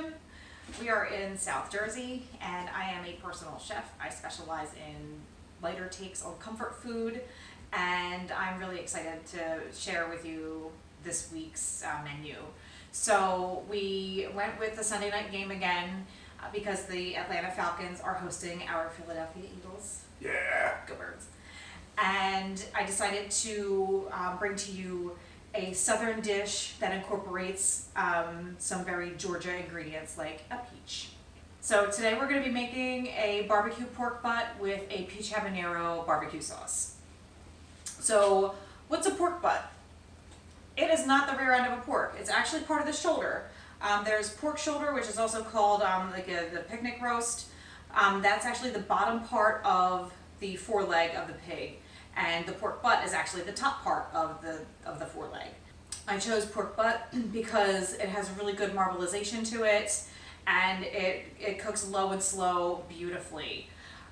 Kitchen. We are in South Jersey, and I am a personal chef. I specialize in lighter takes on comfort food, and I'm really excited to share with you this week's menu. So we went with the Sunday night game again because the Atlanta Falcons are hosting our Philadelphia Eagles. Yeah. Go Birds. And I decided to bring to you a southern dish that incorporates some very Georgia ingredients like a peach. So today we're going to be making a barbecue pork butt with a peach habanero barbecue sauce. So what's a pork butt? It is not the rear end of a pork. It's actually part of the shoulder. There's pork shoulder, which is also called the picnic roast. That's actually the bottom part of the foreleg of the pig, and the pork butt is actually the top part of the foreleg. I chose pork butt because it has a really good marbleization to it, and it cooks low and slow beautifully.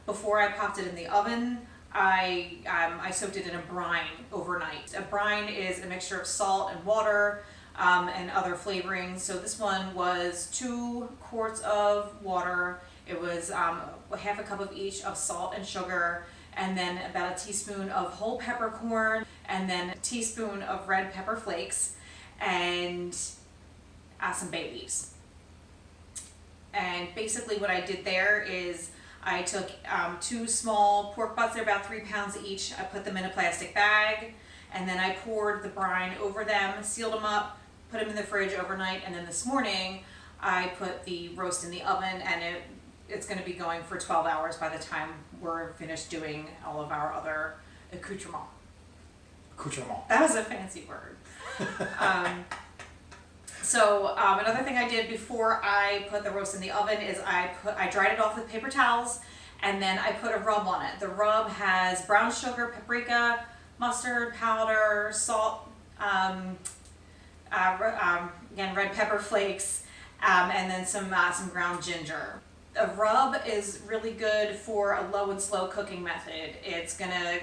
Before I popped it in the oven, I soaked it in a brine overnight. A brine is a mixture of salt and water and other flavorings. So this one was 2 quarts of water. It was half a cup of each of salt and sugar, and then about a teaspoon of whole peppercorn, and then a teaspoon of red pepper flakes, and some bay leaves. And basically what I did there is I took 2 small pork butts, they're about 3 pounds each. I put them in a plastic bag, and then I poured the brine over them, sealed them up, put them in the fridge overnight, and then this morning I put the roast in the oven, and it's going to be going for 12 hours by the time we're finished doing all of our other accoutrements. Accoutrement. That was a fancy word. So another thing I did before I put the roast in the oven is I dried it off with paper towels, and then I put a rub on it. The rub has brown sugar, paprika, mustard powder, salt, again red pepper flakes, and then some ground ginger. A rub is really good for a low and slow cooking method. It's gonna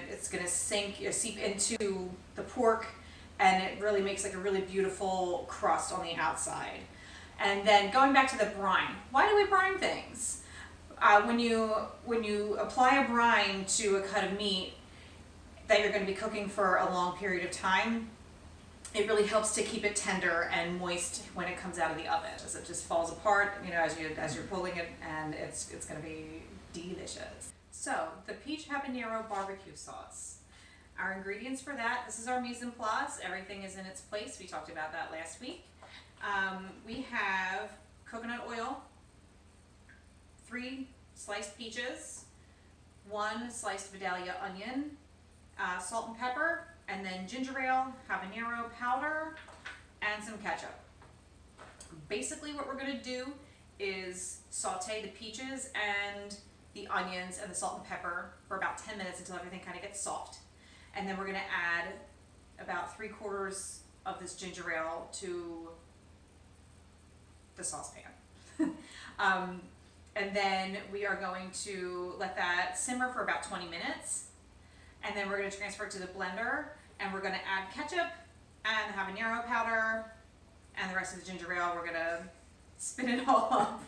seep into the pork, and it really makes like a really beautiful crust on the outside. And then going back to the brine, why do we brine things? When you apply a brine to a cut of meat that you're going to be cooking for a long period of time, it really helps to keep it tender and moist when it comes out of the oven, as it just falls apart, as you're pulling it, and it's going to be delicious. So the peach habanero barbecue sauce. Our ingredients for that, this is our mise en place. Everything is in its place. We talked about that last week. We have coconut oil, 3 sliced peaches, 1 sliced Vidalia onion, salt and pepper, and then ginger ale, habanero powder, and some ketchup. Basically what we're going to do is saute the peaches and the onions and the salt and pepper for about 10 minutes until everything kind of gets soft. And then we're going to add about 3/4 of this ginger ale to the saucepan. And then we are going to let that simmer for about 20 minutes. And then we're going to transfer it to the blender, and we're going to add ketchup and the habanero powder and the rest of the ginger ale. We're going to spin it all up.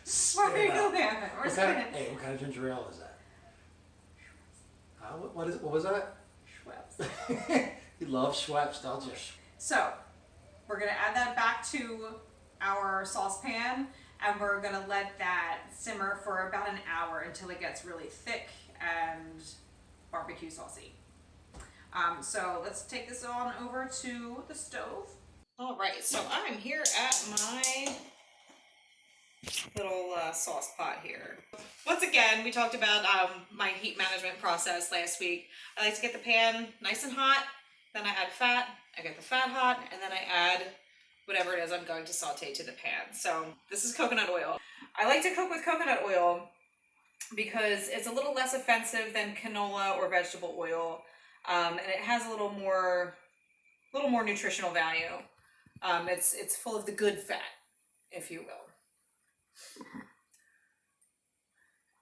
Spin it up. We're spinning it. What kind of ginger ale is that? What was that? Schweppes. You love Schweppes, don't you? So we're going to add that back to our saucepan, and we're going to let that simmer for about an hour until it gets really thick and barbecue saucy. So let's take this on over to the stove. All right, so I'm here at my little sauce pot here. Once again, we talked about my heat management process last week. I like to get the pan nice and hot, then I add fat, I get the fat hot, and then I add whatever it is I'm going to saute to the pan. So this is coconut oil. I like to cook with coconut oil because it's a little less offensive than canola or vegetable oil, and it has a little more nutritional value. It's full of the good fat, if you will,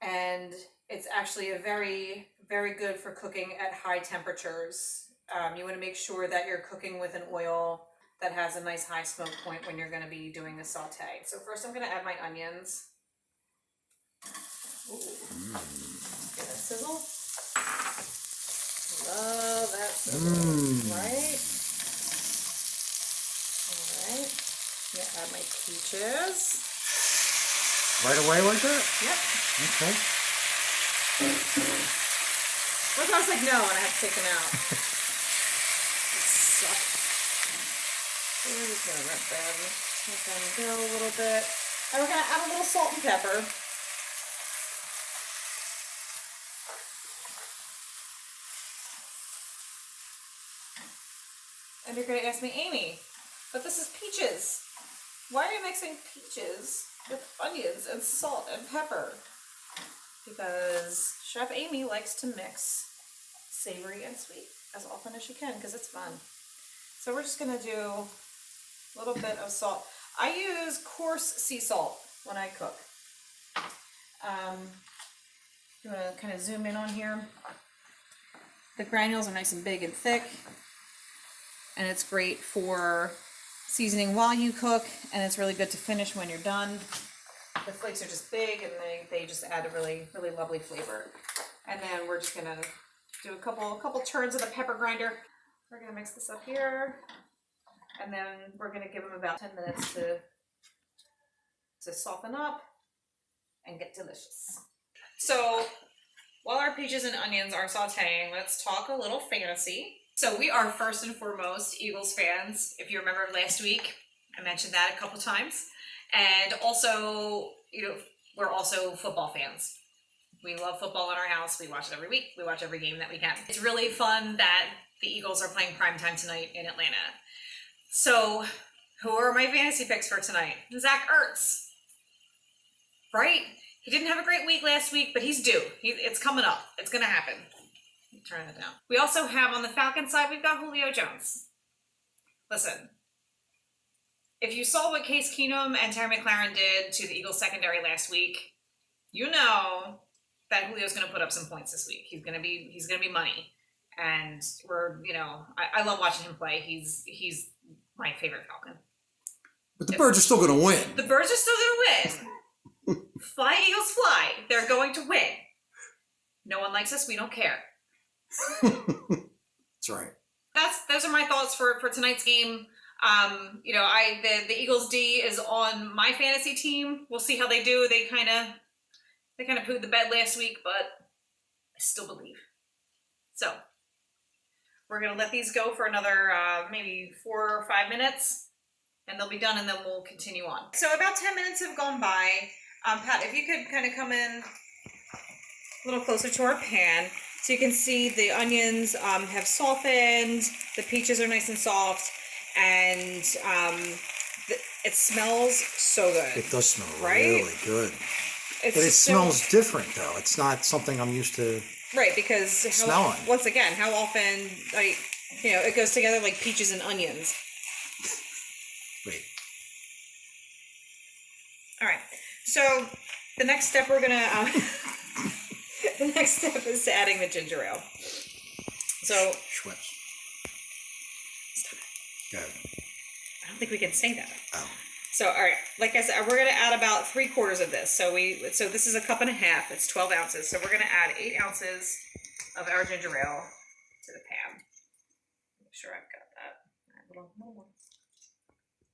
and it's actually a very, very good for cooking at high temperatures. You want to make sure that you're cooking with an oil that has a nice high smoke point when you're gonna be doing the saute. So first I'm gonna add my onions. Ooh. Get a sizzle. Love that sizzle, right? Alright. I'm gonna add my peaches. Right away like that? Yep. Okay. What if I was like, no, and I have to take them out? It sucks. We're just gonna let them go a little bit. And we're gonna add a little salt and pepper. And you're gonna ask me, Amy, but this is peaches. Why are you mixing peaches with onions and salt and pepper? Because Chef Amy likes to mix savory and sweet as often as she can because it's fun. So we're just gonna do a little bit of salt. I use coarse sea salt when I cook. You wanna kind of zoom in on here? The granules are nice and big and thick, and it's great for seasoning while you cook, and it's really good to finish when you're done. The flakes are just big, and they just add a really, really lovely flavor. And then we're just gonna do a couple turns of the pepper grinder. We're gonna mix this up here, and then we're gonna give them about 10 minutes to soften up and get delicious. So while our peaches and onions are sauteing, let's talk a little fantasy. So we are first and foremost Eagles fans. If you remember last week, I mentioned that a couple times. And also, we're also football fans. We love football in our house. We watch it every week. We watch every game that we can. It's really fun that the Eagles are playing primetime tonight in Atlanta. So who are my fantasy picks for tonight? Zach Ertz, right? He didn't have a great week last week, but he's due. It's coming up. It's going to happen. Turn that down. We also have on the Falcons side, we've got Julio Jones. Listen, if you saw what Case Keenum and Terry McLaurin did to the Eagles secondary last week, you know that Julio's going to put up some points this week. He's going to be money, and I love watching him play. He's my favorite Falcon. But the Birds are still going to win. The Birds are still going to win. Fly Eagles fly. They're going to win. No one likes us. We don't care. That's right. Those are my thoughts for tonight's game. The Eagles D is on my fantasy team. We'll see how they do. They kind of pooed the bed last week, but I still believe. So we're gonna let these go for another maybe 4 or 5 minutes, and they'll be done, and then we'll continue on. So about 10 minutes have gone by. Pat, if you could kind of come in a little closer to our pan. So you can see the onions have softened, the peaches are nice and soft, and it smells so good. It does smell right? really good. But it smells different, though. It's not something I'm used to right, because smelling. Once again, how often, it goes together like peaches and onions. Wait. All right, so the next step we're going to... The next step is adding the ginger ale. So Schweppes. Go ahead. I don't think we can say that. Oh. So all right, like I said, we're gonna add about 3/4 of this. So this is a cup and a half. It's 12 ounces. So we're gonna add 8 ounces of our ginger ale to the pan. Make sure I've got that. A little more.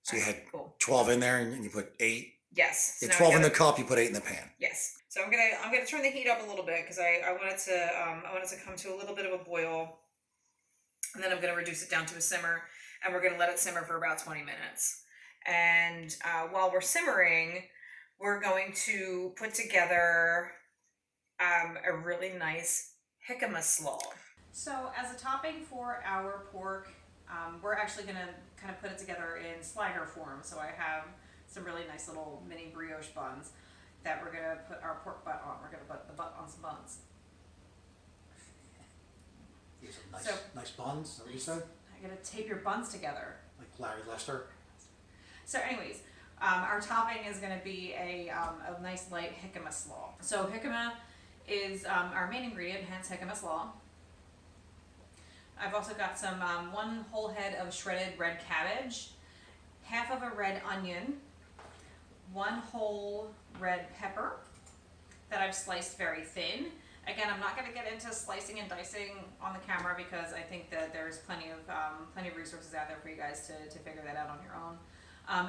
So you had cool. 12 in there, and you put 8. Yes. You had 12 in the cup. You put 8 in the pan. Yes. So I'm gonna turn the heat up a little bit because I want it to come to a little bit of a boil, and then I'm gonna reduce it down to a simmer, and we're gonna let it simmer for about 20 minutes. And while we're simmering, we're going to put together a really nice jicama slaw. So as a topping for our pork, we're actually gonna kind of put it together in slider form. So I have some really nice little mini brioche buns that we're gonna put our pork butt on. We're gonna put the butt on some buns. These are nice buns. Is that what you said? I'm gonna tape your buns together. Like Larry Lester. So anyways, our topping is gonna be a nice light jicama slaw. So jicama is our main ingredient, hence jicama slaw. I've also got some, one whole head of shredded red cabbage, half of a red onion, one whole red pepper that I've sliced very thin. Again, I'm not gonna get into slicing and dicing on the camera because I think that there's plenty of resources out there for you guys to figure that out on your own.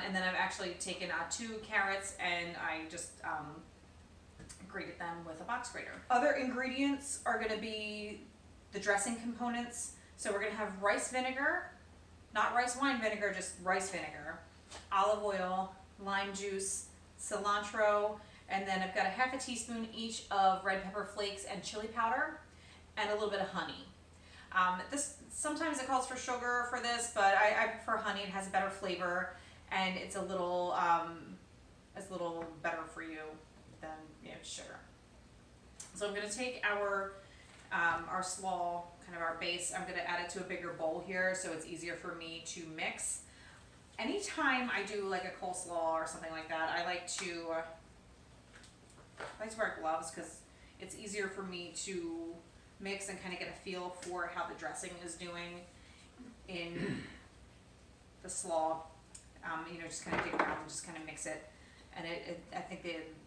And then I've actually taken 2 carrots and I just grated them with a box grater. Other ingredients are gonna be the dressing components. So we're gonna have rice vinegar, not rice wine vinegar, just rice vinegar, olive oil, lime juice, cilantro, and then I've got a half a teaspoon each of red pepper flakes and chili powder, and a little bit of honey. This sometimes it calls for sugar for this, but I prefer honey. It has a better flavor, and it's a little better for you than sugar. So I'm gonna take our slaw, kind of our base. I'm gonna add it to a bigger bowl here, so it's easier for me to mix. Anytime I do like a coleslaw or something like that, I like to wear gloves because it's easier for me to mix and kind of get a feel for how the dressing is doing in the slaw. Just kind of dig around and just kind of mix it. And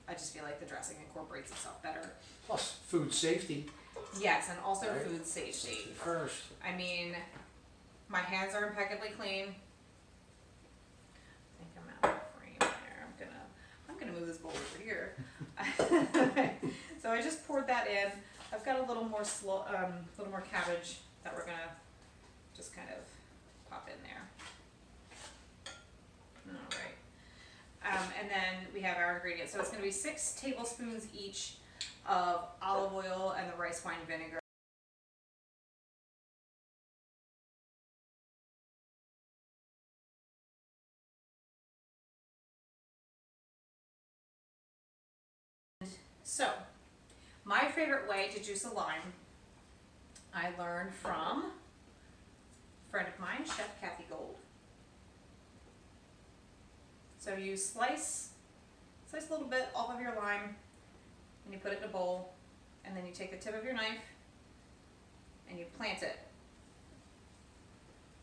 I just feel like the dressing incorporates itself better. Plus food safety. Yes, and also Right. food safety. First. I mean, my hands are impeccably clean. I think I'm out of frame there. I'm gonna move this bowl over here. So I just poured that in. I've got a little more cabbage that we're gonna just kind of pop in there. All right. And then we have our ingredients. So it's gonna be 6 tablespoons each of olive oil and the rice wine vinegar. So, my favorite way to juice a lime, I learned from a friend of mine, Chef Kathy Gold. So you slice a little bit off of your lime, and you put it in a bowl, and then you take the tip of your knife, and you plant it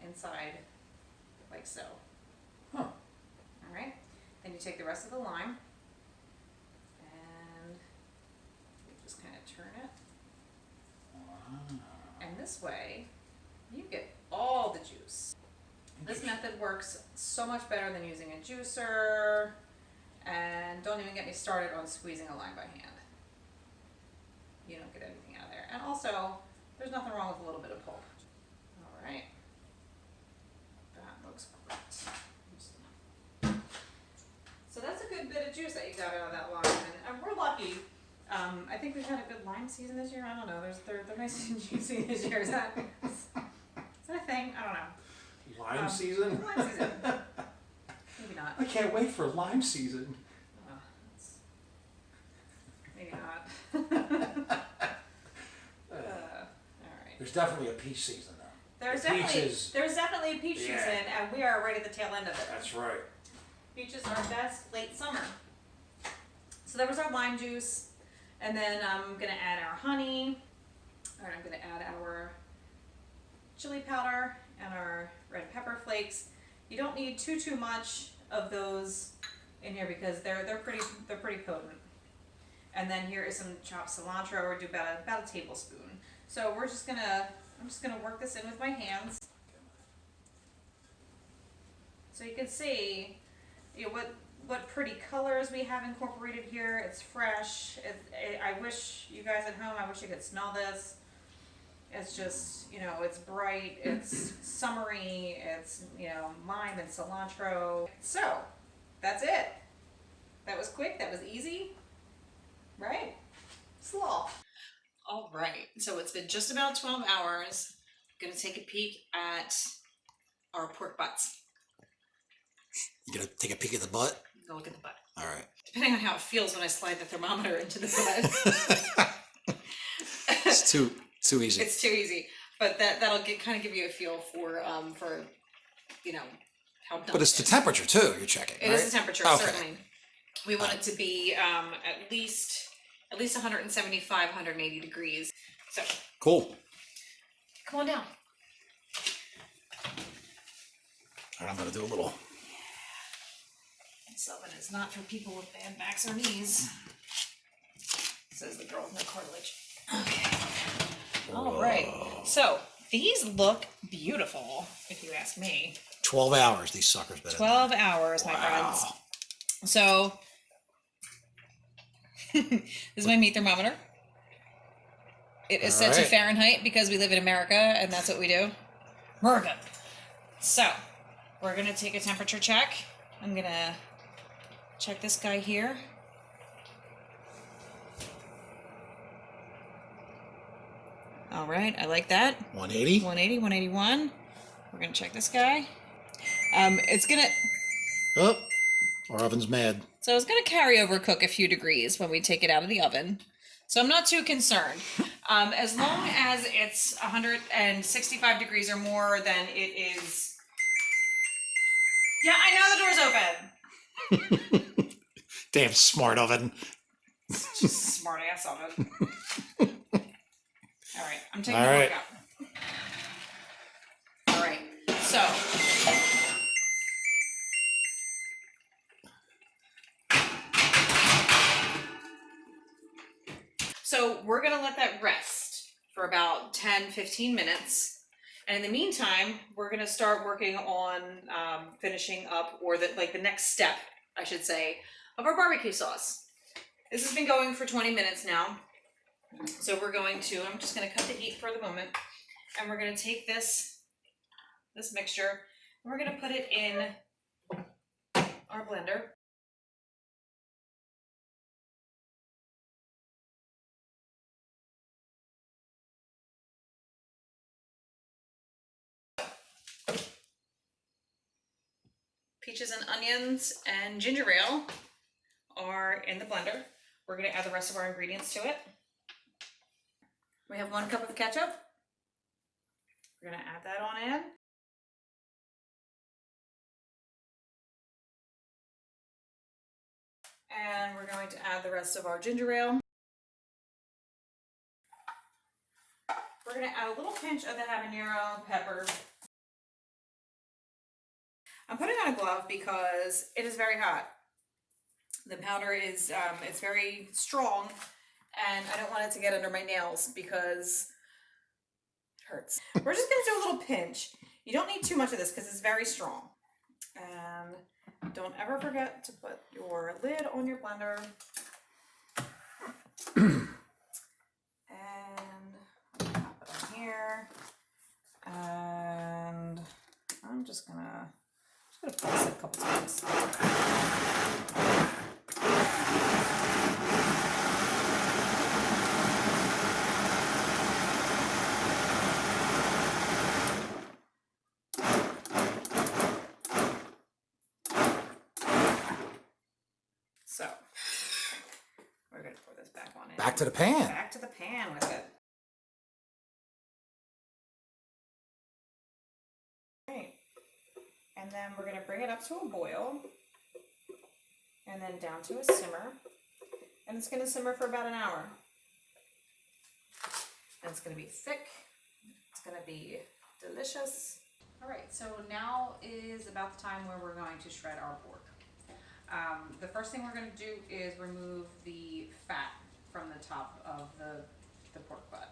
inside, like so. Huh. All right. Then you take the rest of the lime, and you just kind of turn it. Wow. And this way, you get all the juice. This method works so much better than using a juicer, and don't even get me started on squeezing a lime by hand. You don't get anything out of there. And also, there's nothing wrong with a little bit of pulp. All right. That looks great. So that's a good bit of juice that you got out of that lime, and we're lucky. I think we've had a good lime season this year. I don't know. They're nice and juicy this year. Is that a thing? I don't know. Lime season? Lime season. Maybe not. I can't wait for lime season. Maybe not. All right. There's definitely a peach season though. There's Peaches. definitely a peach Yeah. season, and we are right at the tail end of it. That's right. Peaches are best late summer. So that was our lime juice, and then I'm gonna add our honey, or I'm gonna add our chili powder and our red pepper flakes. You don't need too much of those in here because they're pretty potent. And then here is some chopped cilantro, or do about a tablespoon. So I'm just gonna work this in with my hands. So you can see, what pretty colors we have incorporated here. It's fresh. I wish you guys at home, I wish you could smell this. It's just, it's bright, it's summery, it's, lime and cilantro. So, that's it. That was quick, that was easy, right? Slaw. All right, so it's been just about 12 hours. I'm gonna take a peek at our pork butts. You gonna take a peek at the butt? Go look at the butt. All right. Depending on how it feels when I slide the thermometer into the butt. It's too easy. It's too easy, but that'll kind of give you a feel for how done. But it's the temperature too. You're checking. It right? is the temperature, Okay. certainly. We want it to be at least 175, 180 degrees. So Cool. come on down. And I'm gonna do a little. This oven is not for people with bad backs or knees. Says the girl with no cartilage. Okay. All right. So these look beautiful, if you ask me. 12 hours, these suckers been in there. 12 hours, my friends. So this is my meat thermometer. It is set to Fahrenheit because we live in America and that's what we do. America. So we're gonna take a temperature check. I'm gonna check this guy here. All right, I like that. 180. 180, 181. We're gonna check this guy. It's gonna. Oh, our oven's mad. So it's gonna carry over cook a few degrees when we take it out of the oven. So I'm not too concerned. As long as it's 165 degrees or more, then it is. Yeah, I know the door's open. Damn smart oven. Just smart ass oven. All right, I'm taking All the right. work out. All right, so. So we're gonna let that rest for about 10, 15 minutes. And in the meantime, we're gonna start working on finishing up, or the next step, I should say, of our barbecue sauce. This has been going for 20 minutes now. So we're going to, I'm just gonna cut the heat for the moment, and we're gonna take this mixture, and we're gonna put it in our blender. Peaches and onions and ginger ale are in the blender. We're gonna add the rest of our ingredients to it. We have 1 cup of ketchup. We're gonna add that on in. And we're going to add the rest of our ginger ale. We're gonna add a little pinch of the habanero pepper. I'm putting on a glove because it is very hot. The powder is, it's very strong, and I don't want it to get under my nails because it hurts. We're just gonna do a little pinch. You don't need too much of this because it's very strong. And don't ever forget to put your lid on your blender. And pop it on here. And I'm just gonna press it a couple times. So we're gonna pour this back on in. Back to the pan. Back to the pan with it. Right. And then we're gonna bring it up to a boil, and then down to a simmer, and it's gonna simmer for about an hour. And it's gonna be thick. It's gonna be delicious. All right, so now is about the time where we're going to shred our pork. The first thing we're going to do is remove the fat from the top of the pork butt.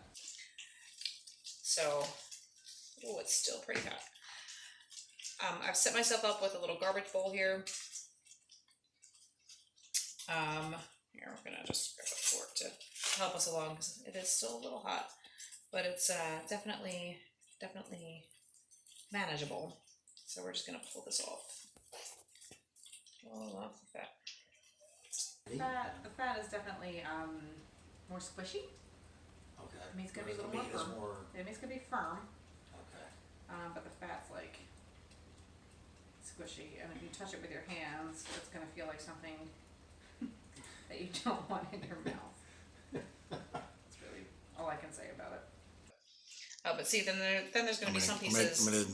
So, oh, it's still pretty hot. I've set myself up with a little garbage bowl here. Here, we're gonna just grab a fork to help us along because it is still a little hot, but it's definitely manageable. So we're just gonna pull this off. Pull off the fat. The fat is definitely more squishy. Okay. I mean, it's gonna be a little more firm. It means it's gonna be firm. Okay. But the fat's like squishy, and if you touch it with your hands, it's gonna feel like something that you don't want in your mouth. That's really all I can say about it. Oh, but see, then there's gonna be some pieces. I'm gonna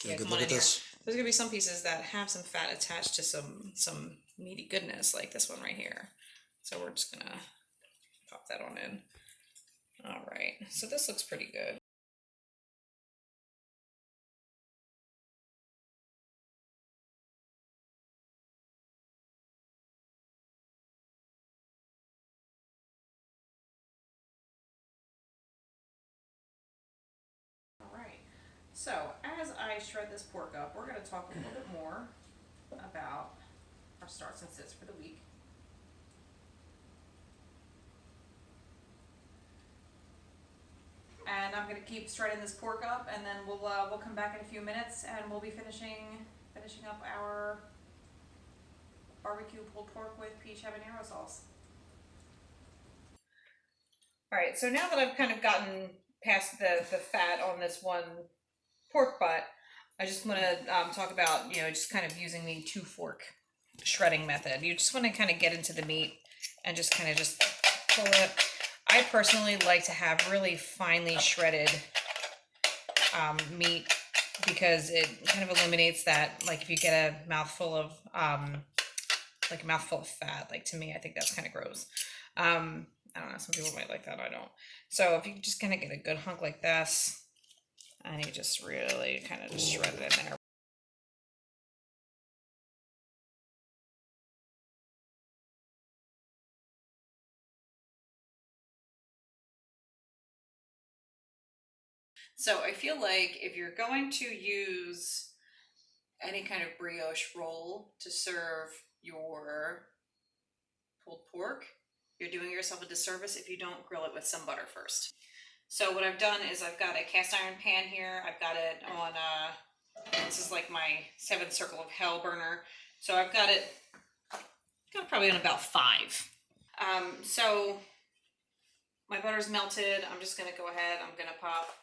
get a good look at this. There's gonna be some pieces that have some fat attached to some meaty goodness, like this one right here. So we're just gonna pop that on in. All right, so this looks pretty good. So as I shred this pork up, we're gonna talk a little bit more about our starts and sits for the week. And I'm gonna keep shredding this pork up, and then we'll come back in a few minutes, and we'll be finishing up our barbecue pulled pork with peach habanero sauce. All right, so now that I've kind of gotten past the fat on this one pork butt, I just want to talk about, just kind of using the 2-fork shredding method. You just want to kind of get into the meat and just kind of just pull it. I personally like to have really finely shredded meat because it kind of eliminates that, like if you get a mouthful of fat, like to me, I think that's kind of gross. I don't know, some people might like that, I don't. So if you just kind of get a good hunk like this, and you just really kind of just shred it in there. So I feel like if you're going to use any kind of brioche roll to serve your pulled pork, you're doing yourself a disservice if you don't grill it with some butter first. So what I've done is I've got a cast iron pan here. I've got it on, this is like my 7th circle of hell burner. So I've got it probably on about 5. So my butter's melted. I'm just gonna go ahead, I'm gonna pop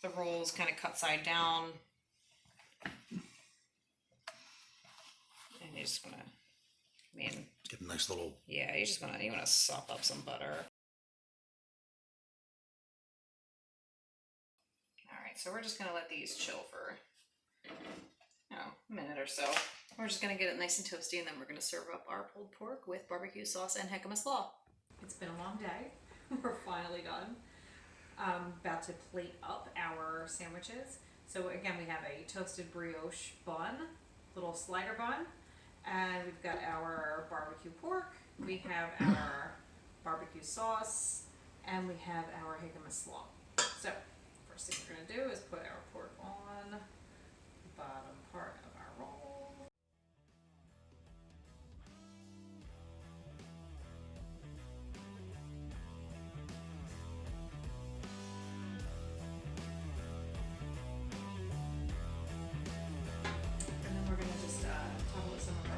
the rolls kind of cut side down. And you're just gonna, Get a nice little. yeah, you wanna sop up some butter. All right, so we're just gonna let these chill for a minute or so. We're just gonna get it nice and toasty, and then we're gonna serve up our pulled pork with barbecue sauce and jicama slaw. It's been a long day. We're finally done. About to plate up our sandwiches. So again, we have a toasted brioche bun, little slider bun, and we've got our barbecue pork, we have our barbecue sauce, and we have our jicama slaw. So first thing we're gonna do is put our pork on the bottom part of our roll.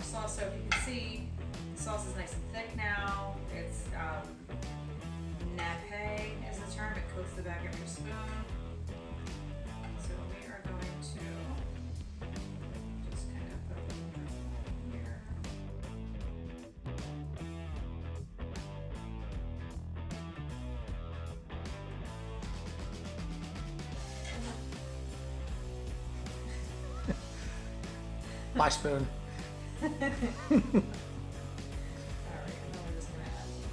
Sauce. So if you can see, the sauce is nice and thick now. It's nappe is the term. It coats the back of your spoon. So we are going to just kind of put a little bit here. My spoon. All right, and then we're just gonna add more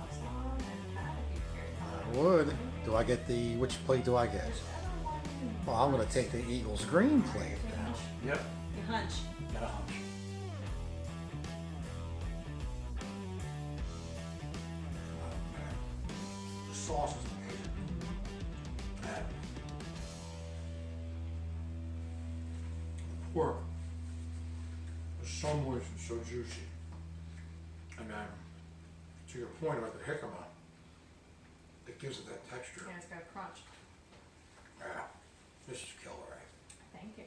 slaw. I would. Do I get which plate do I get? Well, I'm gonna take the Eagles green plate now. Yep. You hunch. Got a hunch. The sauce is amazing. And the pork is so moist and so juicy. And then, to your point about the jicama, it gives it that texture. Yeah, it's got a crunch. Yeah, this is killer, right? Thank you.